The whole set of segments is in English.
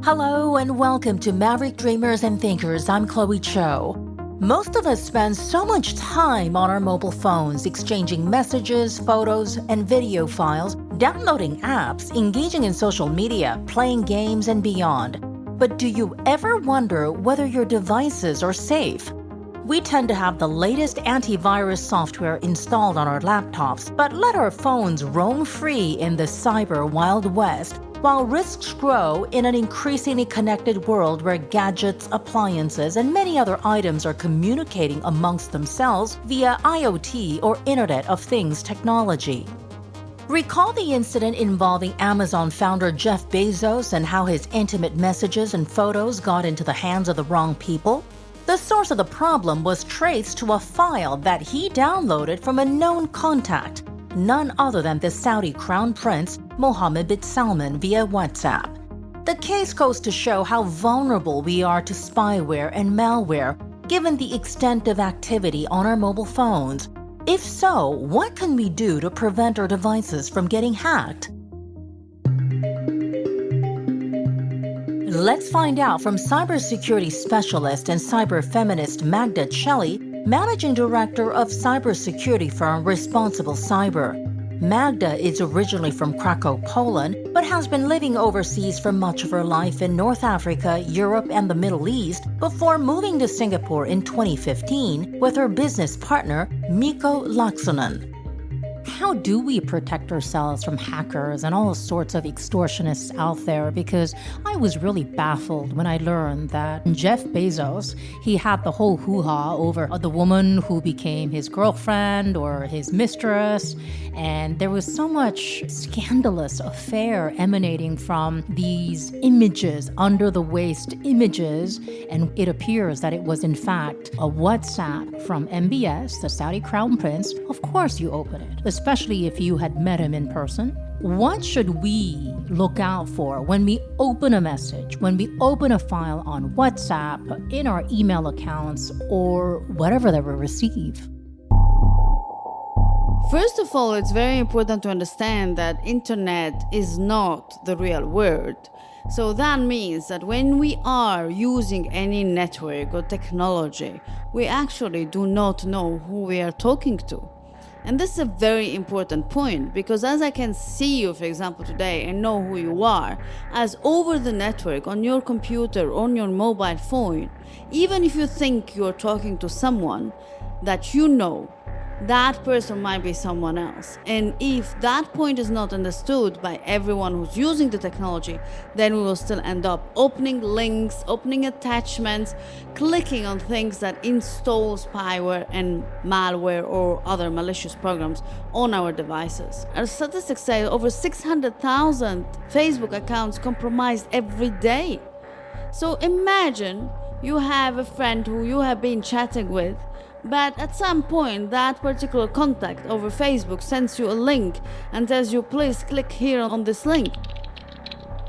Hello and welcome to Maverick Dreamers and Thinkers. I'm Chloe Cho. Most of us spend so much time on our mobile phones, exchanging messages, photos, and video files, downloading apps, engaging in social media, playing games, and beyond. But do you ever wonder whether your devices are safe? We tend to have the latest antivirus software installed on our laptops, but let our phones roam free in the cyber Wild West, while risks grow in an increasingly connected world where gadgets, appliances, and many other items are communicating amongst themselves via IOT or Internet of Things technology. Recall the incident involving Amazon founder Jeff Bezos and how his intimate messages and photos got into the hands of the wrong people? The source of the problem was traced to a file that he downloaded from a known contact, none other than the Saudi Crown Prince Mohammed bin Salman via WhatsApp. The case goes to show how vulnerable we are to spyware and malware, given the extent of activity on our mobile phones. If so, what can we do to prevent our devices from getting hacked? Let's find out from cybersecurity specialist and cyber feminist Magdacelli, managing director of cybersecurity firm Responsible Cyber. Magda is originally from Krakow, Poland, but has been living overseas for much of her life in North Africa, Europe, and the Middle East before moving to Singapore in 2015 with her business partner, Mikko Laaksonen. How do we protect ourselves from hackers and all sorts of extortionists out there? Because I was really baffled when I learned that Jeff Bezos, he had the whole hoo-ha over the woman who became his girlfriend or his mistress. And there was so much scandalous affair emanating from these images, under the waist images. And it appears that it was in fact a WhatsApp from MBS, the Saudi Crown Prince. Of course you open it, especially if you had met him in person. What should we look out for when we open a message, when we open a file on WhatsApp, in our email accounts, or whatever that we receive? First of all, it's very important to understand that internet is not the real world. So that means that when we are using any network or technology, we actually do not know who we are talking to. And this is a very important point, because as I can see you, for example, today and know who you are, as over the network, on your computer, on your mobile phone, even if you think you're talking to someone that you know, that person might be someone else. And if that point is not understood by everyone who's using the technology, then we will still end up opening links, opening attachments, clicking on things that install spyware and malware or other malicious programs on our devices. Our statistics say over 600,000 Facebook accounts compromised every day. So imagine you have a friend who you have been chatting with, but at some point, that particular contact over Facebook sends you a link and tells you, please click here on this link.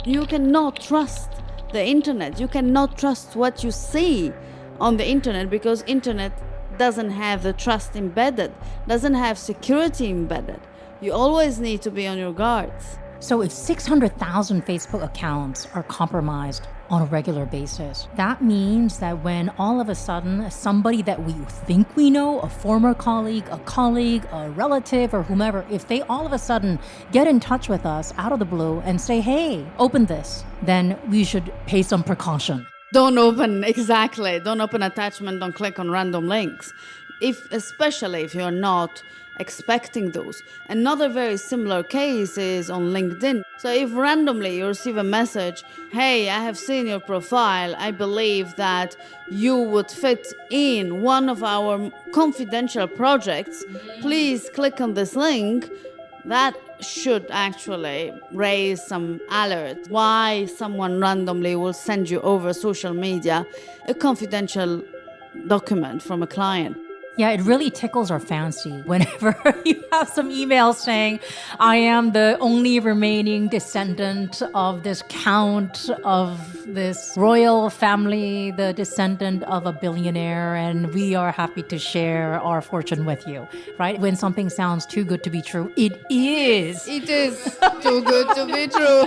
You cannot trust the internet. You cannot trust what you see on the internet, because internet doesn't have the trust embedded, doesn't have security embedded. You always need to be on your guards. So if 600,000 Facebook accounts are compromised on a regular basis, that means that when all of a sudden somebody that we think we know, a former colleague, a relative, or whomever, if they all of a sudden get in touch with us out of the blue and say, hey, open this, then we should pay some precaution. Don't open attachment, don't click on random links. Especially if you're not expecting those. Another very similar case is on LinkedIn. So if randomly you receive a message, hey, I have seen your profile, I believe that you would fit in one of our confidential projects, please click on this link, that should actually raise some alert. Why someone randomly will send you over social media a confidential document from a client. Yeah, it really tickles our fancy whenever you have some emails saying, I am the only remaining descendant of this count of this royal family, the descendant of a billionaire, and we are happy to share our fortune with you, right? When something sounds too good to be true, it is. It is too good to be true.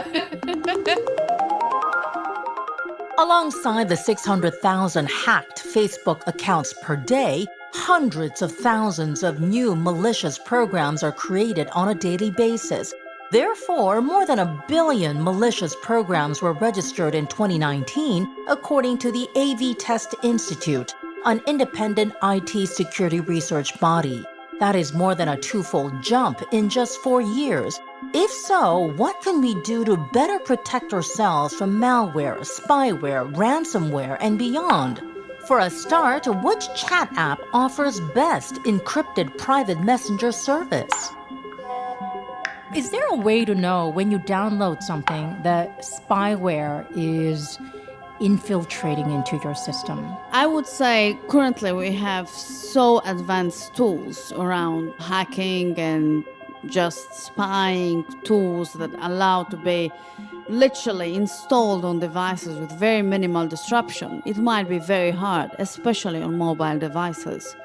Alongside the 600,000 hacked Facebook accounts per day, hundreds of thousands of new malicious programs are created on a daily basis. Therefore, more than 1 billion malicious programs were registered in 2019, according to the AV Test Institute, an independent IT security research body. That is more than a twofold jump in just 4 years. If so, what can we do to better protect ourselves from malware, spyware, ransomware, and beyond? For a start, which chat app offers best encrypted private messenger service? Is there a way to know when you download something that spyware is infiltrating into your system? I would say currently we have so advanced tools around hacking and just spying tools that allow to be literally installed on devices with very minimal disruption. It might be very hard, especially on mobile devices.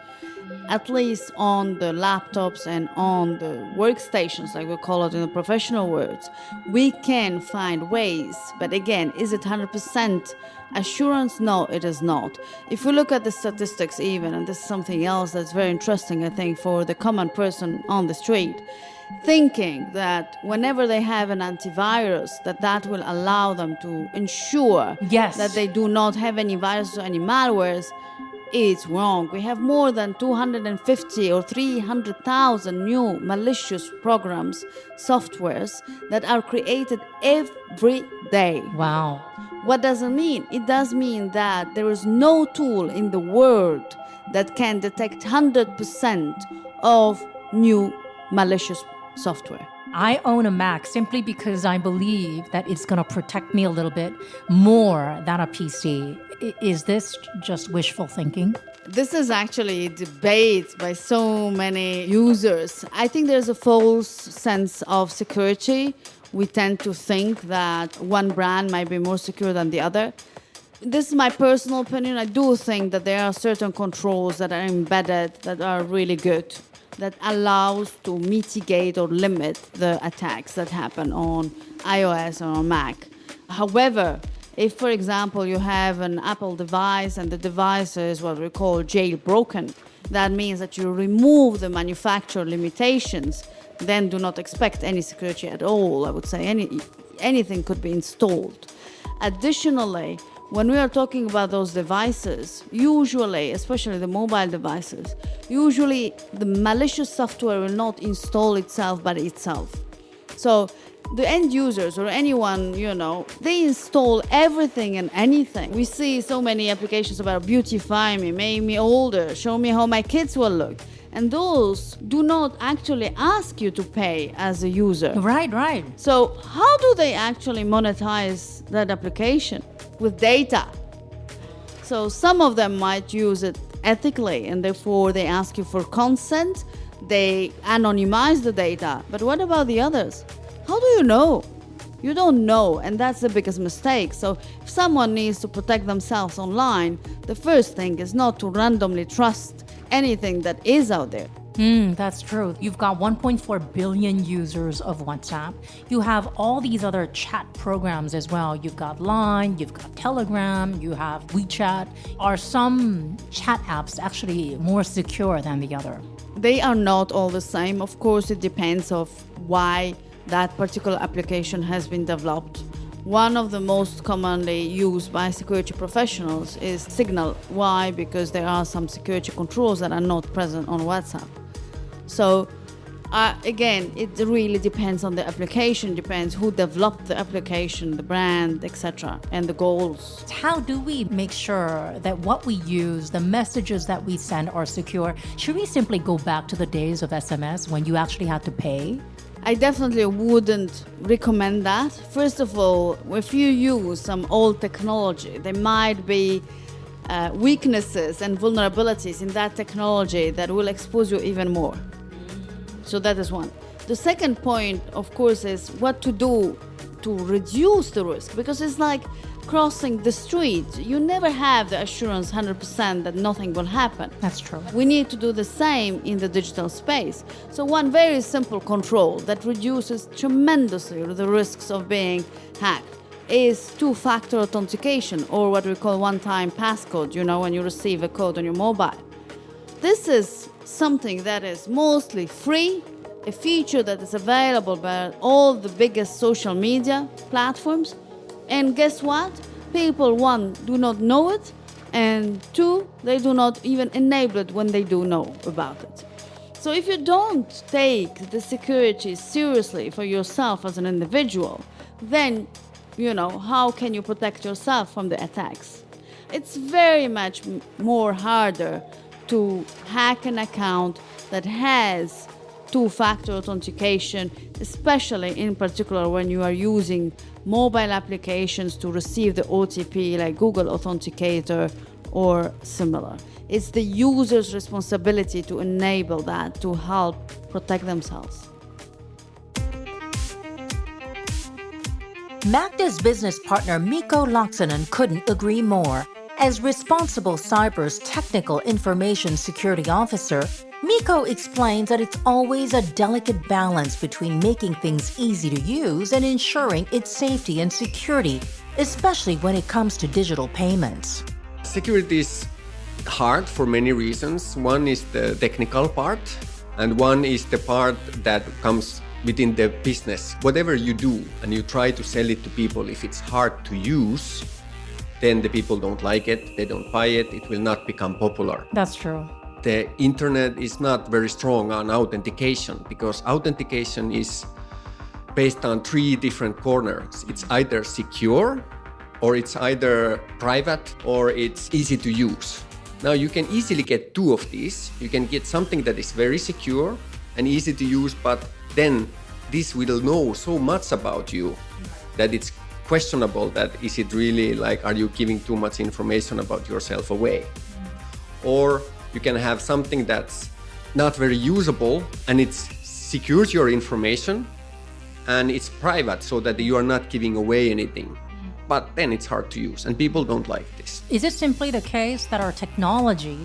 At least on the laptops and on the workstations, like we call it in the professional words, we can find ways. But again, is it 100% assurance? No, it is not. If we look at the statistics even, and this is something else that's very interesting, I think, for the common person on the street, thinking that whenever they have an antivirus, that will allow them to ensure that they do not have any viruses or any malwares, it's wrong. We have more than 250 or 300,000 new malicious programs, softwares that are created every day. Wow. What does it mean? It does mean that there is no tool in the world that can detect 100% of new malicious software. I own a Mac simply because I believe that it's going to protect me a little bit more than a PC. Is this just wishful thinking? This is actually a debate by so many users. I think there's a false sense of security. We tend to think that one brand might be more secure than the other. This is my personal opinion. I do think that there are certain controls that are embedded that are really good, that allows to mitigate or limit the attacks that happen on iOS or on Mac. However, if, for example, you have an Apple device and the device is what we call jailbroken, that means that you remove the manufacturer limitations, then do not expect any security at all. I would say anything could be installed. Additionally, when we are talking about those devices, usually, especially the mobile devices, usually the malicious software will not install itself by itself. So the end users or anyone, they install everything and anything. We see so many applications about beautify me, make me older, show me how my kids will look. And those do not actually ask you to pay as a user. Right. So how do they actually monetize that application? With data. So some of them might use it ethically, and therefore they ask you for consent, they anonymize the data. But what about the others? How do you know? You don't know, and that's the biggest mistake. So if someone needs to protect themselves online, the first thing is not to randomly trust anything that is out there. That's true. You've got 1.4 billion users of WhatsApp. You have all these other chat programs as well. You've got Line, you've got Telegram, you have WeChat. Are some chat apps actually more secure than the other? They are not all the same. Of course, it depends of why that particular application has been developed. One of the most commonly used by security professionals is Signal. Why? Because there are some security controls that are not present on WhatsApp. So, again, it really depends on the application, depends who developed the application, the brand, etc., and the goals. How do we make sure that what we use, the messages that we send are secure? Should we simply go back to the days of SMS when you actually had to pay? I definitely wouldn't recommend that. First of all, if you use some old technology, there might be weaknesses and vulnerabilities in that technology that will expose you even more. So that is one. The second point, of course, is what to do to reduce the risk, because it's like crossing the street. You never have the assurance 100% that nothing will happen. That's true. We need to do the same in the digital space. So one very simple control that reduces tremendously the risks of being hacked. is two-factor authentication, or what we call one-time passcode, when you receive a code on your mobile. This is something that is mostly free, a feature that is available by all the biggest social media platforms. And guess what? People, one, do not know it, and two, they do not even enable it when they do know about it. So if you don't take the security seriously for yourself as an individual, then, how can you protect yourself from the attacks? It's very much more harder to hack an account that has two-factor authentication, especially in particular when you are using mobile applications to receive the OTP like Google Authenticator or similar. It's the user's responsibility to enable that to help protect themselves. Magda's business partner Mikko Laaksonen couldn't agree more. As Responsible Cyber's Technical Information Security Officer, Mikko explains that it's always a delicate balance between making things easy to use and ensuring its safety and security, especially when it comes to digital payments. Security is hard for many reasons. One is the technical part, and one is the part that comes within the business. Whatever you do and you try to sell it to people, if it's hard to use, then the people don't like it, they don't buy it, it will not become popular. That's true. The internet is not very strong on authentication because authentication is based on three different corners. It's either secure, or it's either private, or it's easy to use. Now you can easily get two of these. You can get something that is very secure and easy to use, but then this will know so much about you that it's questionable that is it really are you giving too much information about yourself away? Or you can have something that's not very usable and it secures your information and it's private so that you are not giving away anything. But then it's hard to use and people don't like this. Is it simply the case that our technology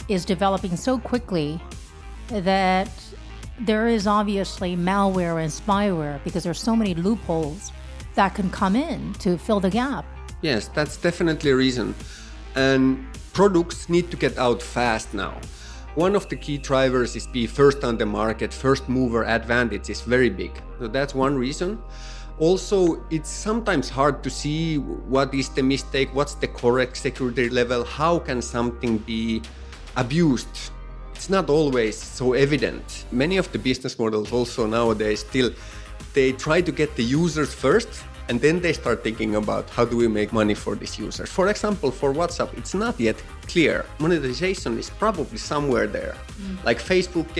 is developing so quickly that there is obviously malware and spyware because there's so many loopholes that can come in to fill the gap? Yes, that's definitely a reason. And products need to get out fast now. One of the key drivers is be first on the market, first mover advantage is very big. So that's one reason. Also, it's sometimes hard to see what is the mistake, what's the correct security level, how can something be abused. It's not always so evident. Many of the business models also nowadays still, they try to get the users first and then they start thinking about how do we make money for these users. For example, for WhatsApp, it's not yet clear. Monetization is probably somewhere there. Like Facebook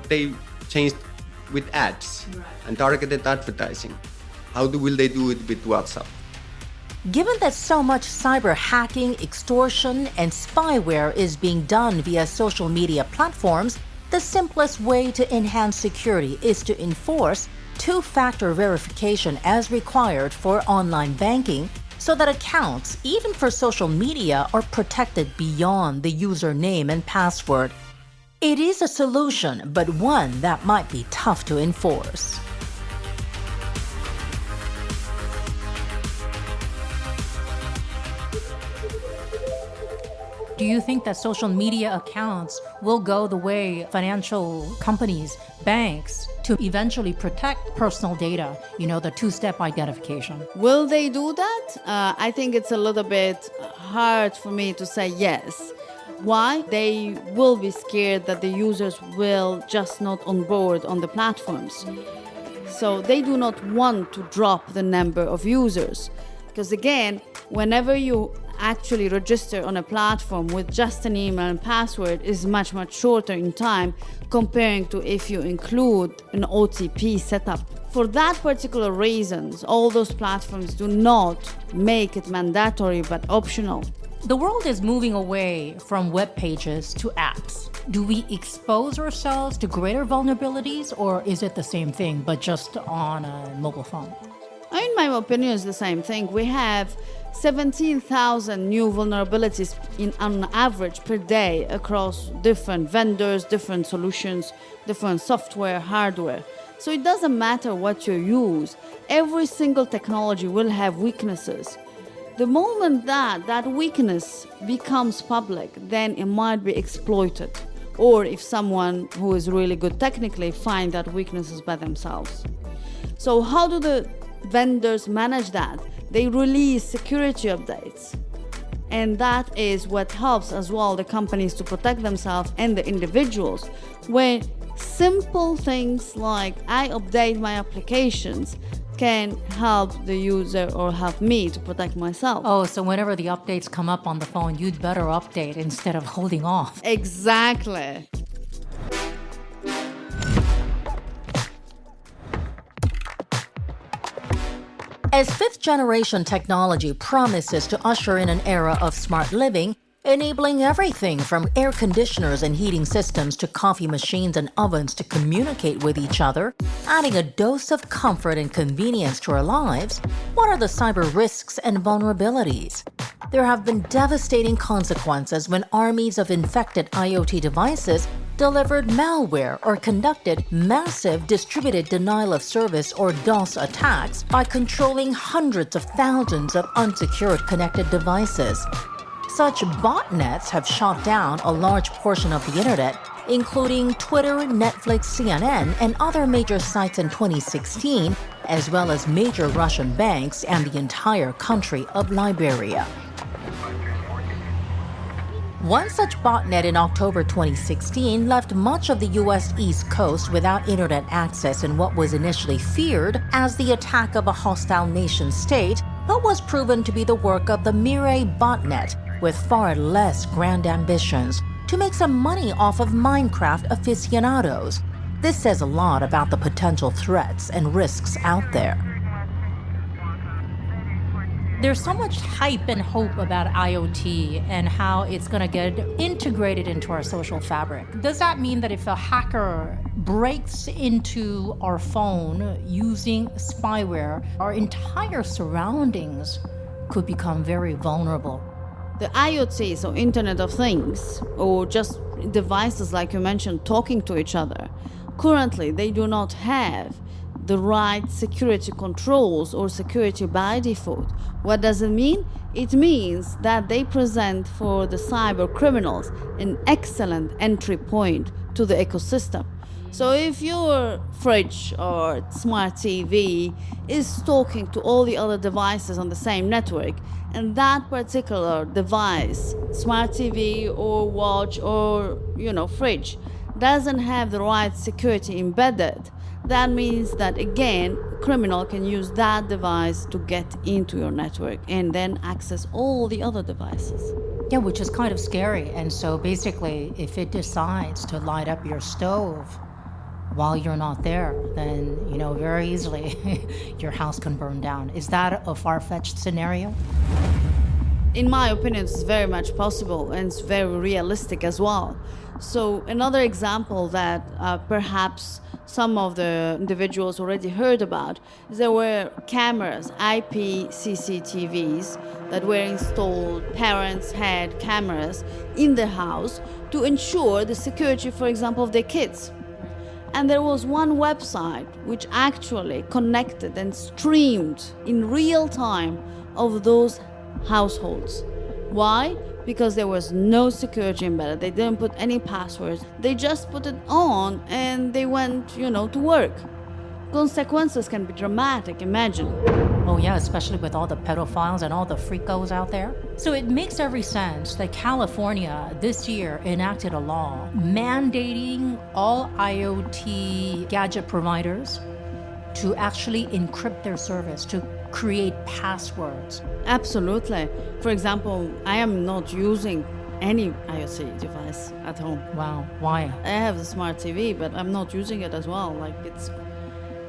they changed with ads and targeted advertising. How will they do it with WhatsApp? Given that so much cyber hacking, extortion, and spyware is being done via social media platforms, the simplest way to enhance security is to enforce two-factor verification as required for online banking so that accounts, even for social media, are protected beyond the username and password. It is a solution, but one that might be tough to enforce. Do you think that social media accounts will go the way financial companies, banks, to eventually protect personal data, the two-step identification? Will they do that? I think it's a little bit hard for me to say yes. Why? They will be scared that the users will just not on board on the platforms. So they do not want to drop the number of users. Because again, whenever you actually register on a platform with just an email and password is much shorter in time comparing to if you include an OTP setup. For that particular reasons, all those platforms do not make it mandatory but optional. The world is moving away from web pages to apps. Do we expose ourselves to greater vulnerabilities, or is it the same thing but just on a mobile phone? In my opinion, it's the same thing. We have 17,000 new vulnerabilities on average per day across different vendors, different solutions, different software, hardware. So it doesn't matter what you use. Every single technology will have weaknesses. The moment that weakness becomes public, then it might be exploited. Or if someone who is really good technically find that weaknesses by themselves. So how do the vendors manage that? They release security updates. And that is what helps as well the companies to protect themselves and the individuals. When simple things like I update my applications can help the user or help me to protect myself. Oh, so whenever the updates come up on the phone, you'd better update instead of holding off. Exactly. As fifth-generation technology promises to usher in an era of smart living, enabling everything from air conditioners and heating systems to coffee machines and ovens to communicate with each other, adding a dose of comfort and convenience to our lives, what are the cyber risks and vulnerabilities? There have been devastating consequences when armies of infected IoT devices delivered malware or conducted massive distributed denial of service or DOS attacks by controlling hundreds of thousands of unsecured connected devices. Such botnets have shot down a large portion of the internet, including Twitter, Netflix, CNN, and other major sites in 2016, as well as major Russian banks and the entire country of Liberia. One such botnet in October 2016 left much of the U.S. East Coast without internet access in what was initially feared as the attack of a hostile nation-state, but was proven to be the work of the Mirai botnet, with far less grand ambitions, to make some money off of Minecraft aficionados. This says a lot about the potential threats and risks out there. There's so much hype and hope about IoT and how it's going to get integrated into our social fabric. Does that mean that if a hacker breaks into our phone using spyware, our entire surroundings could become very vulnerable? The IoT, so Internet of Things, or just devices like you mentioned talking to each other, currently they do not have the right security controls or security by default. What does it mean? It means that they present for the cyber criminals an excellent entry point to the ecosystem. So if your fridge or smart TV is talking to all the other devices on the same network, and that particular device, smart TV or watch or fridge, doesn't have the right security embedded, that means that again, a criminal can use that device to get into your network and then access all the other devices. Yeah, which is kind of scary. And so basically, if it decides to light up your stove while you're not there, then, very easily your house can burn down. Is that a far-fetched scenario? In my opinion, it's very much possible and it's very realistic as well. So another example that perhaps some of the individuals already heard about is there were cameras, IP CCTVs that were installed. Parents had cameras in the house to ensure the security, for example, of their kids. And there was one website which actually connected and streamed in real time of those households. Why? Because there was no security embedded. They didn't put any passwords. They just put it on and they went, to work. Consequences can be dramatic, imagine. Oh yeah, especially with all the pedophiles and all the freakos out there. So it makes every sense that California this year enacted a law mandating all IoT gadget providers to actually encrypt their service, to create passwords. Absolutely. For example, I am not using any IoT device at home. Wow, why? I have a smart TV, but I'm not using it as well.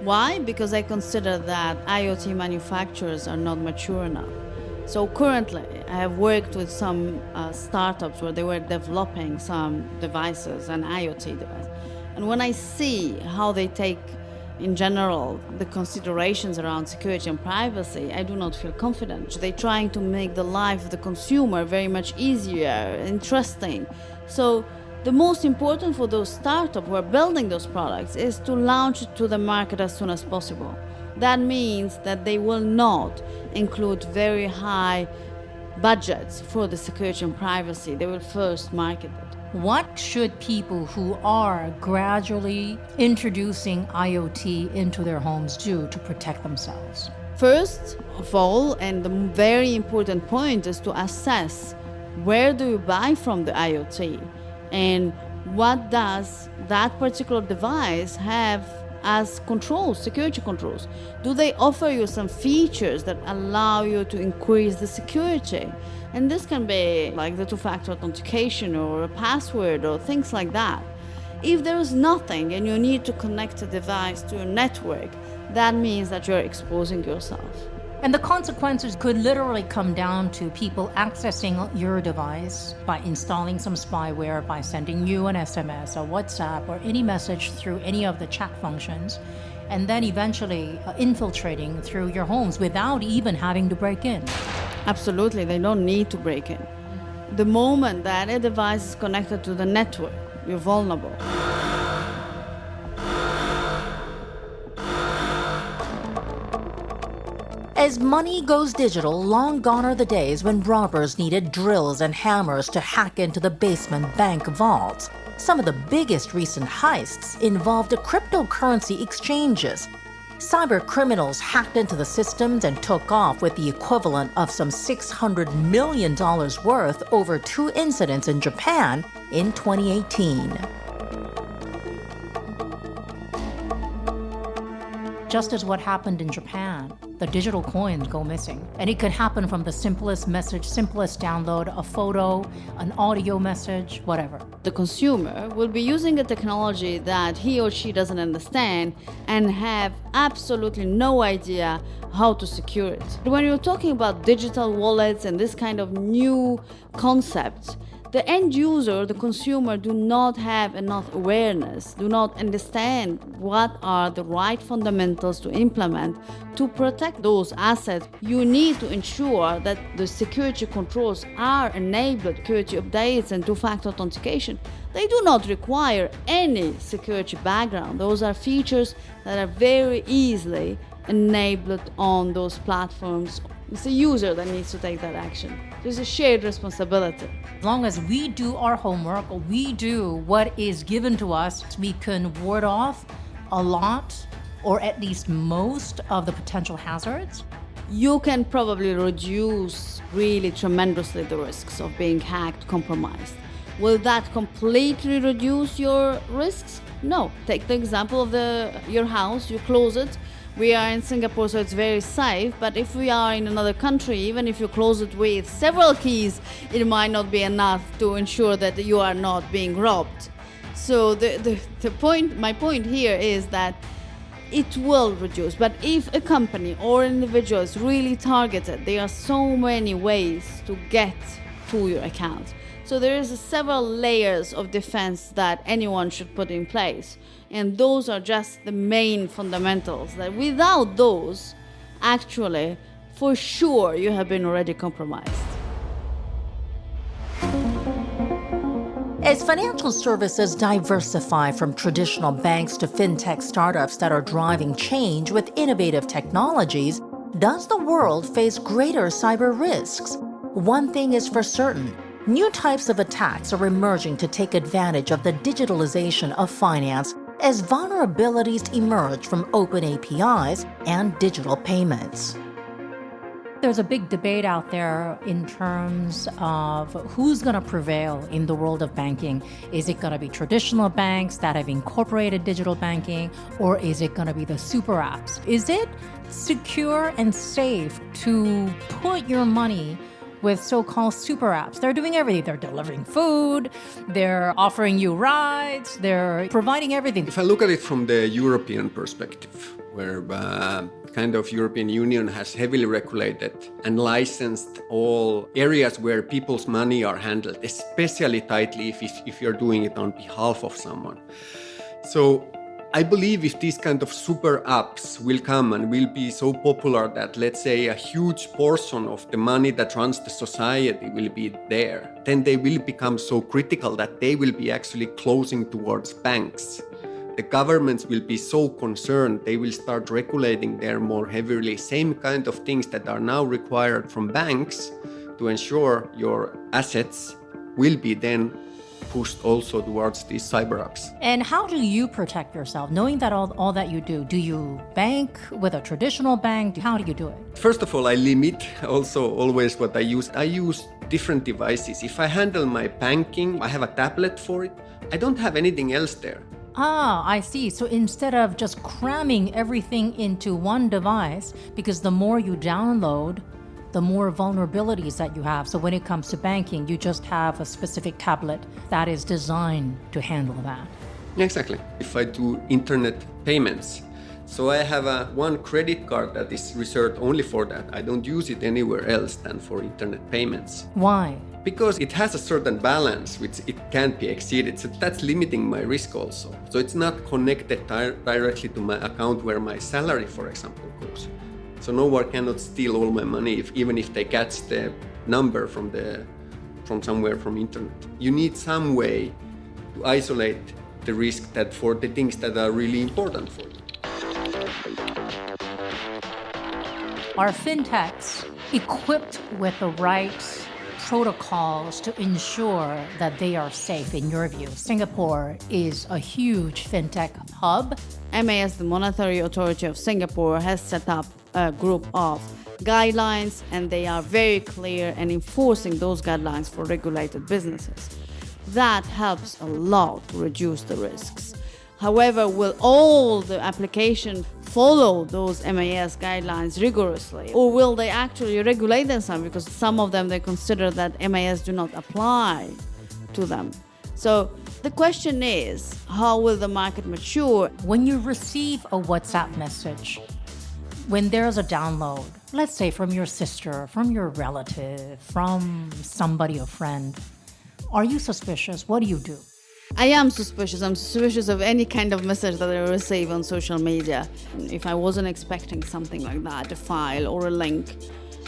Why? Because I consider that IoT manufacturers are not mature enough. So currently, I have worked with some startups where they were developing some devices, an IoT device. And when I see how they take in general, the considerations around security and privacy, I do not feel confident. They're trying to make the life of the consumer very much easier, interesting. So The most important for those startups who are building those products is to launch it to the market as soon as possible. That means that they will not include very high budgets for the security and privacy. They will first market it. What should people who are gradually introducing IoT into their homes do to protect themselves? First of all, and the very important point, is to assess where do you buy from the IoT and what does that particular device have as controls, security controls. Do they offer you some features that allow you to increase the security? And this can be like the two-factor authentication or a password or things like that. If there is nothing and you need to connect a device to a network, that means that you're exposing yourself. And the consequences could literally come down to people accessing your device by installing some spyware, by sending you an SMS, a WhatsApp, or any message through any of the chat functions, and then eventually infiltrating through your homes without even having to break in. Absolutely, they don't need to break in. The moment that a device is connected to the network, you're vulnerable. As money goes digital, long gone are the days when robbers needed drills and hammers to hack into the basement bank vaults. Some of the biggest recent heists involved cryptocurrency exchanges. Cyber criminals hacked into the systems and took off with the equivalent of some $600 million worth over 2 incidents in Japan in 2018. Just as what happened in Japan, the digital coins go missing. And it could happen from the simplest message, simplest download, a photo, an audio message, whatever. The consumer will be using a technology that he or she doesn't understand and have absolutely no idea how to secure it. When you're talking about digital wallets and this kind of new concept, the end user, the consumer, do not have enough awareness, do not understand what are the right fundamentals to implement to protect those assets. You need to ensure that the security controls are enabled, security updates and two-factor authentication. They do not require any security background. Those are features that are very easily enabled on those platforms. It's the user that needs to take that action. There's a shared responsibility. As long as we do our homework, we do what is given to us, we can ward off a lot or at least most of the potential hazards. You can probably reduce really tremendously the risks of being hacked, compromised. Will that completely reduce your risks? No. Take the example of your house, you close it. We are in Singapore, so it's very safe, but if we are in another country, even if you close it with several keys, it might not be enough to ensure that you are not being robbed. So my point here is that it will reduce, but if a company or an individual is really targeted, there are so many ways to get to your account. So there is several layers of defense that anyone should put in place. And those are just the main fundamentals that without those, actually, for sure, you have been already compromised. As financial services diversify from traditional banks to fintech startups that are driving change with innovative technologies, does the world face greater cyber risks? One thing is for certain. New types of attacks are emerging to take advantage of the digitalization of finance as vulnerabilities emerge from open APIs and digital payments. There's a big debate out there in terms of who's going to prevail in the world of banking. Is it going to be traditional banks that have incorporated digital banking, or is it going to be the super apps? Is it secure and safe to put your money with so-called super apps? They're doing everything. They're delivering food, they're offering you rides, they're providing everything. If I look at it from the European perspective, where kind of European Union has heavily regulated and licensed all areas where people's money are handled, especially tightly if you're doing it on behalf of someone. So I believe if these kind of super apps will come and will be so popular that, let's say, a huge portion of the money that runs the society will be there, then they will become so critical that they will be actually closing towards banks. The governments will be so concerned, they will start regulating there more heavily, same kind of things that are now required from banks to ensure your assets will be then pushed also towards these cyber apps. And how do you protect yourself, knowing that all that you do? Do you bank with a traditional bank? How do you do it? First of all, I limit also always what I use. I use different devices. If I handle my banking, I have a tablet for it. I don't have anything else there. Ah, I see. So instead of just cramming everything into one device, because the more you download, the more vulnerabilities that you have. So when it comes to banking, you just have a specific tablet that is designed to handle that. Exactly. If I do internet payments, so I have one credit card that is reserved only for that. I don't use it anywhere else than for internet payments. Why? Because it has a certain balance which it can't be exceeded. So that's limiting my risk also. So it's not connected directly to my account where my salary, for example, goes. So no one cannot steal all my money even if they catch the number from somewhere from internet. You need some way to isolate the risk that for the things that are really important for you. Are fintechs equipped with the right protocols to ensure that they are safe, in your view? Singapore is a huge fintech hub. MAS, the Monetary Authority of Singapore, has set up a group of guidelines, and they are very clear and enforcing those guidelines for regulated businesses. That helps a lot to reduce the risks. However, will all the applications follow those MAS guidelines rigorously, or will they actually regulate themselves? Because some of them, they consider that MAS do not apply to them. So the question is, how will the market mature? When you receive a WhatsApp message, when there's a download, let's say from your sister, from your relative, from somebody, a friend, are you suspicious? What do you do? I am suspicious. I'm suspicious of any kind of message that I receive on social media. If I wasn't expecting something like that, a file or a link,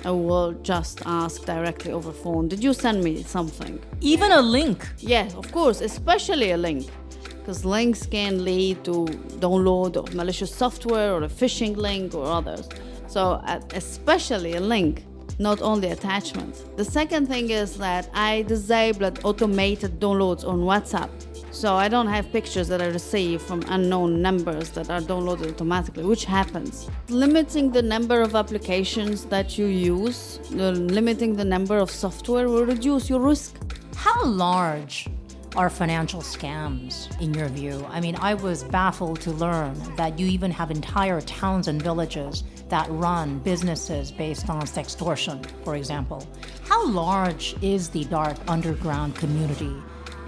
I will just ask directly over phone, did you send me something? Even a link? Yes, of course, especially a link. Because links can lead to download of malicious software or a phishing link or others. So especially a link, not only attachments. The second thing is that I disabled automated downloads on WhatsApp. So I don't have pictures that I receive from unknown numbers that are downloaded automatically, which happens. Limiting the number of applications that you use, limiting the number of software will reduce your risk. How large are financial scams, in your view? I mean, I was baffled to learn that you even have entire towns and villages that run businesses based on sextortion, for example. How large is the dark underground community,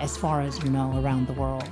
as far as you know, around the world?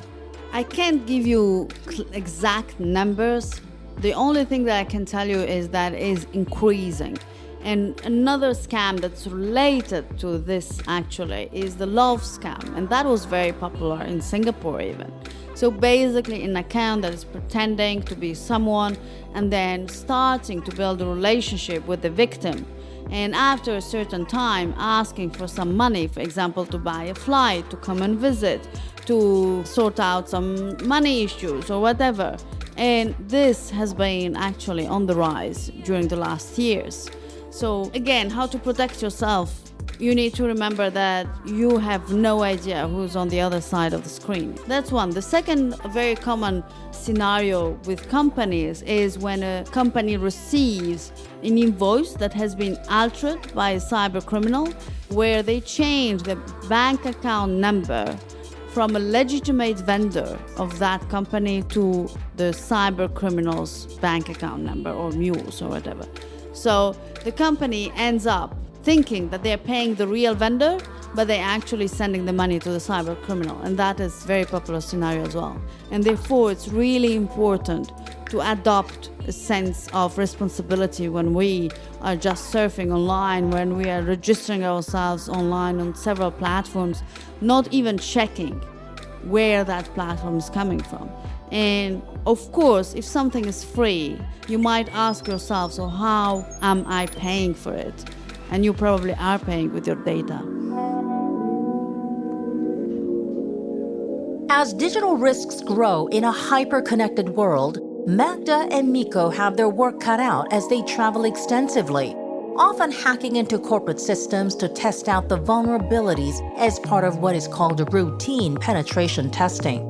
I can't give you exact numbers. The only thing that I can tell you is that it is increasing. And another scam that's related to this actually is the love scam, and that was very popular in Singapore even. So basically an account that is pretending to be someone and then starting to build a relationship with the victim, and after a certain time asking for some money, for example to buy a flight, to come and visit, to sort out some money issues or whatever. And this has been actually on the rise during the last years. So again, how to protect yourself? You need to remember that you have no idea who's on the other side of the screen. That's one. The second very common scenario with companies is when a company receives an invoice that has been altered by a cyber criminal, where they change the bank account number from a legitimate vendor of that company to the cyber criminal's bank account number or mules or whatever. So the company ends up thinking that they're paying the real vendor, but they're actually sending the money to the cyber criminal. And that is a very popular scenario as well. And therefore, it's really important to adopt a sense of responsibility when we are just surfing online, when we are registering ourselves online on several platforms, not even checking where that platform is coming from. And of course, if something is free, you might ask yourself, so how am I paying for it? And you probably are paying with your data. As digital risks grow in a hyper-connected world, Magda and Miko have their work cut out as they travel extensively, often hacking into corporate systems to test out the vulnerabilities as part of what is called routine penetration testing.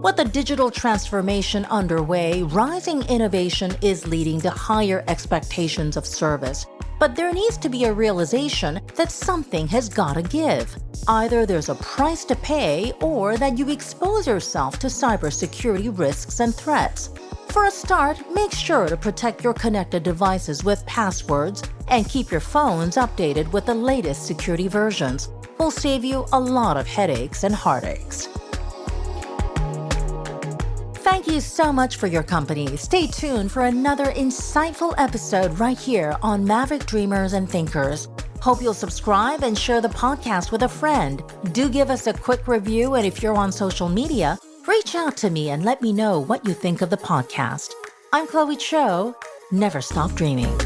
With the digital transformation underway, rising innovation is leading to higher expectations of service. But there needs to be a realization that something has got to give. Either there's a price to pay or that you expose yourself to cybersecurity risks and threats. For a start, make sure to protect your connected devices with passwords and keep your phones updated with the latest security versions. Will save you a lot of headaches and heartaches. Thank you so much for your company. Stay tuned for another insightful episode right here on Maverick Dreamers and Thinkers. Hope you'll subscribe and share the podcast with a friend. Do give us a quick review, and if you're on social media, reach out to me and let me know what you think of the podcast. I'm Chloe Cho. Never stop dreaming.